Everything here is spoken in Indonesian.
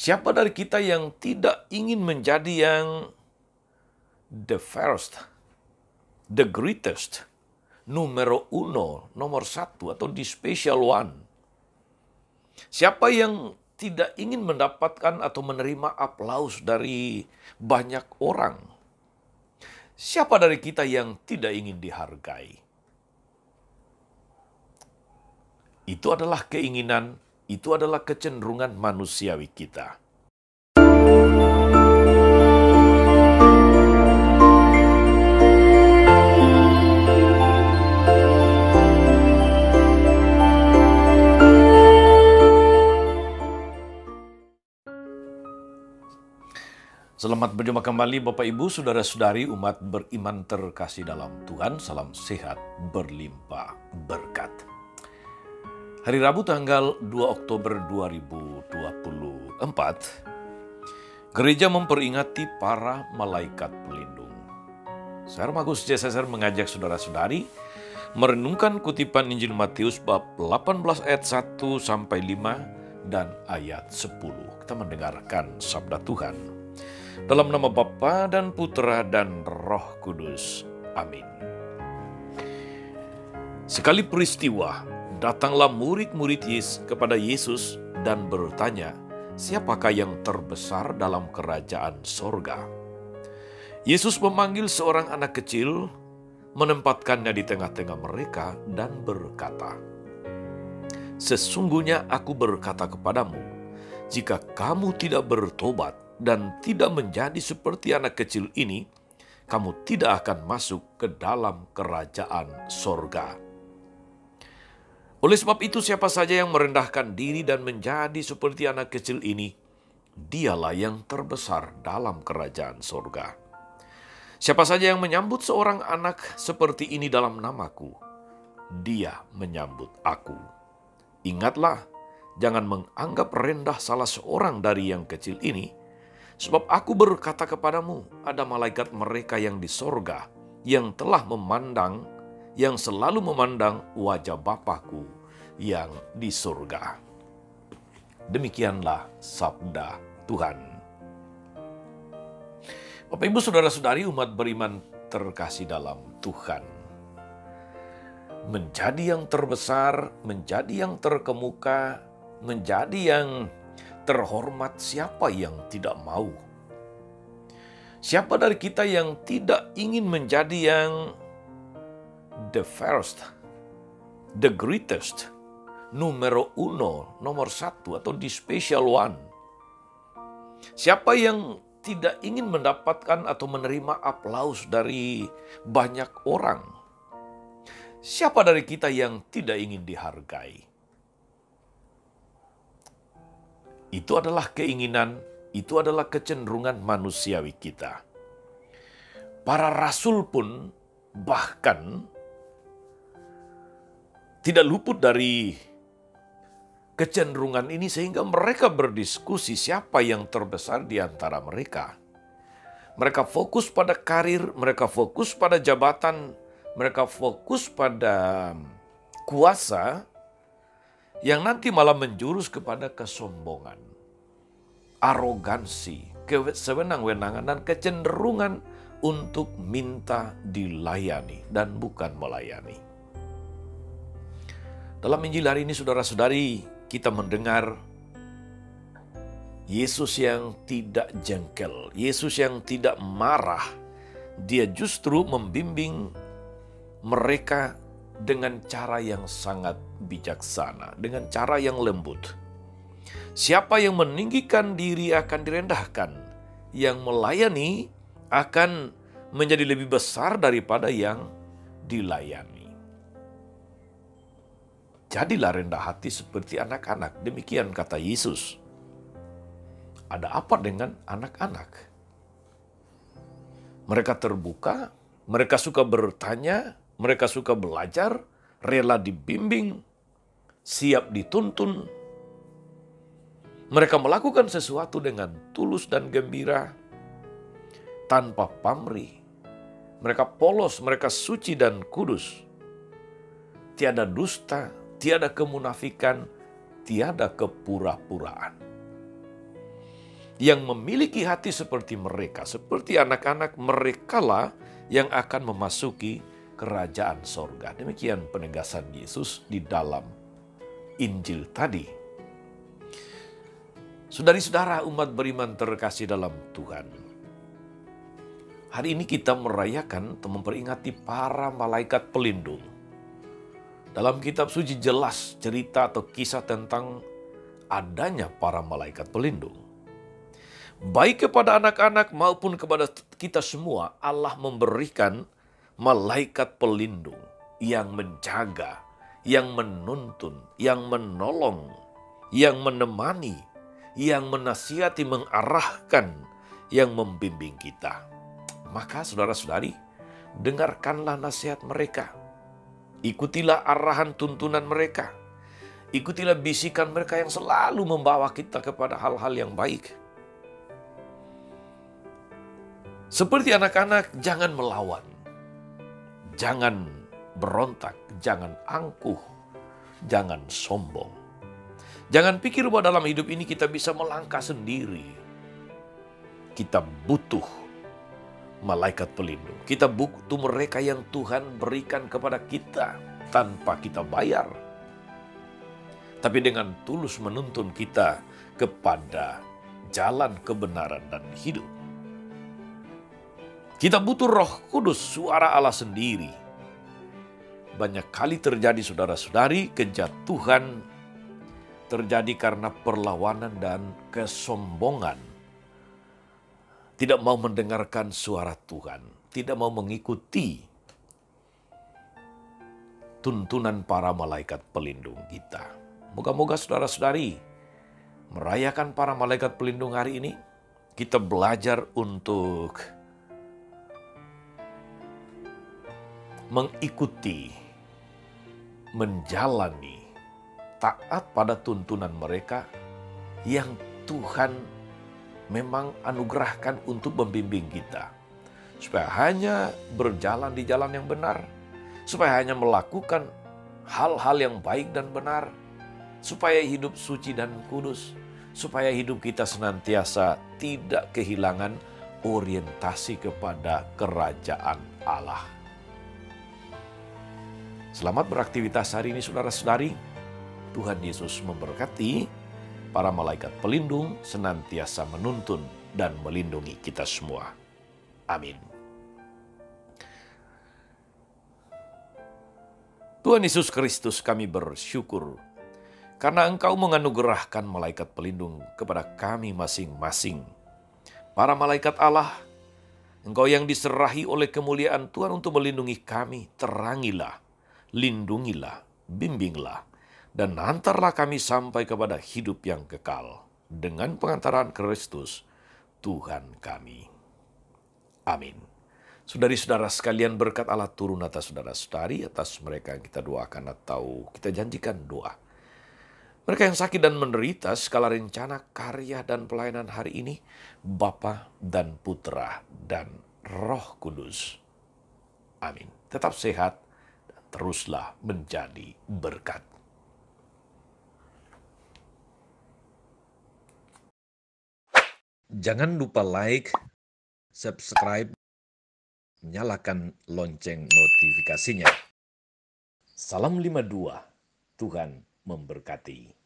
Siapa dari kita yang tidak ingin menjadi yang the first, the greatest, numero uno, nomor satu, atau the special one? Siapa yang tidak ingin mendapatkan atau menerima aplaus dari banyak orang? Siapa dari kita yang tidak ingin dihargai? Itu adalah keinginan, itu adalah kecenderungan manusiawi kita. Selamat berjumpa kembali Bapak Ibu, Saudara-saudari umat beriman terkasih dalam Tuhan. Salam sehat berlimpah berkat. Hari Rabu tanggal 2 Oktober 2024, gereja memperingati para malaikat pelindung. Saya Magus Cesar mengajak saudara-saudari merenungkan kutipan Injil Matius bab 18 ayat 1 sampai 5 dan ayat 10. Kita mendengarkan sabda Tuhan. Dalam nama Bapa dan Putra dan Roh Kudus. Amin. Sekali peristiwa, datanglah murid-murid kepada Yesus dan bertanya, siapakah yang terbesar dalam kerajaan sorga? Yesus memanggil seorang anak kecil, menempatkannya di tengah-tengah mereka dan berkata, sesungguhnya aku berkata kepadamu, jika kamu tidak bertobat dan tidak menjadi seperti anak kecil ini, kamu tidak akan masuk ke dalam kerajaan sorga. Oleh sebab itu, siapa saja yang merendahkan diri dan menjadi seperti anak kecil ini, dialah yang terbesar dalam kerajaan sorga. Siapa saja yang menyambut seorang anak seperti ini dalam namaku, dia menyambut aku. Ingatlah, jangan menganggap rendah salah seorang dari yang kecil ini, sebab aku berkata kepadamu, ada malaikat mereka yang di sorga, yang telah memandang, yang selalu memandang wajah Bapakku yang di sorga. Demikianlah sabda Tuhan. Bapak Ibu Saudara-saudari umat beriman terkasih dalam Tuhan. Menjadi yang terbesar, menjadi yang terkemuka, menjadi yang terhormat, siapa yang tidak mau? Siapa dari kita yang tidak ingin menjadi yang the first, the greatest, numero uno, nomor satu, atau the special one? Siapa yang tidak ingin mendapatkan atau menerima aplaus dari banyak orang? Siapa dari kita yang tidak ingin dihargai? Itu adalah keinginan, itu adalah kecenderungan manusiawi kita. Para rasul pun bahkan tidak luput dari kecenderungan ini, sehingga mereka berdiskusi siapa yang terbesar di antara mereka. Mereka fokus pada karir, mereka fokus pada jabatan, mereka fokus pada kuasa, yang nanti malah menjurus kepada kesombongan, arogansi, kesewenang-wenangan, dan kecenderungan untuk minta dilayani dan bukan melayani. Dalam Injil hari ini, saudara-saudari, kita mendengar Yesus yang tidak jengkel, Yesus yang tidak marah. Dia justru membimbing mereka dengan cara yang sangat bijaksana, dengan cara yang lembut. Siapa yang meninggikan diri akan direndahkan, yang melayani akan menjadi lebih besar daripada yang dilayani. Jadilah rendah hati seperti anak-anak, demikian kata Yesus. Ada apa dengan anak-anak? Mereka terbuka, mereka suka bertanya, mereka suka belajar, rela dibimbing, siap dituntun. Mereka melakukan sesuatu dengan tulus dan gembira, tanpa pamrih. Mereka polos, mereka suci dan kudus. Tiada dusta, tiada kemunafikan, tiada kepura-puraan. yang memiliki hati seperti mereka, seperti anak-anak, merekalah yang akan memasuki kerajaan sorga. Demikian penegasan Yesus di dalam Injil tadi. Saudari-saudara umat beriman terkasih dalam Tuhan, hari ini kita merayakan atau memperingati para malaikat pelindung. Dalam kitab suci jelas cerita atau kisah tentang adanya para malaikat pelindung. Baik kepada anak-anak maupun kepada kita semua, Allah memberikan malaikat pelindung yang menjaga, yang menuntun, yang menolong, yang menemani, yang menasihati, mengarahkan, yang membimbing kita. Maka saudara-saudari, dengarkanlah nasihat mereka. Ikutilah arahan tuntunan mereka. Ikutilah bisikan mereka yang selalu membawa kita kepada hal-hal yang baik. Seperti anak-anak, jangan melawan. Jangan berontak, jangan angkuh, jangan sombong. Jangan pikir bahwa dalam hidup ini kita bisa melangkah sendiri. Kita butuh malaikat pelindung. Kita butuh mereka yang Tuhan berikan kepada kita tanpa kita bayar. Tapi dengan tulus menuntun kita kepada jalan kebenaran dan hidup. Kita butuh Roh Kudus, suara Allah sendiri. Banyak kali terjadi saudara-saudari, kejatuhan terjadi karena perlawanan dan kesombongan. Tidak mau mendengarkan suara Tuhan, tidak mau mengikuti tuntunan para malaikat pelindung kita. Moga-moga saudara-saudari merayakan para malaikat pelindung hari ini, kita belajar untuk mengikuti, menjalani, taat pada tuntunan mereka yang Tuhan memang anugerahkan untuk membimbing kita. Supaya hanya berjalan di jalan yang benar, supaya hanya melakukan hal-hal yang baik dan benar, supaya hidup suci dan kudus, supaya hidup kita senantiasa tidak kehilangan orientasi kepada kerajaan Allah. Selamat beraktivitas hari ini saudara-saudari. Tuhan Yesus memberkati. Para malaikat pelindung senantiasa menuntun dan melindungi kita semua. Amin. Tuhan Yesus Kristus, kami bersyukur karena Engkau menganugerahkan malaikat pelindung kepada kami masing-masing. Para malaikat Allah, Engkau yang diserahi oleh kemuliaan Tuhan untuk melindungi kami, terangilah, lindungilah, bimbinglah, dan hantarlah kami sampai kepada hidup yang kekal dengan pengantaran Kristus, Tuhan kami. Amin. Saudari-saudara sekalian, berkat Allah turun atas saudara-saudari, atas mereka yang kita doakan atau kita janjikan doa. Mereka yang sakit dan menderita, skala rencana, karya, dan pelayanan hari ini, Bapa dan Putra dan Roh Kudus. Amin. Tetap sehat, dan teruslah menjadi berkat. Jangan lupa like, subscribe, nyalakan lonceng notifikasinya. Salam 52, Tuhan memberkati.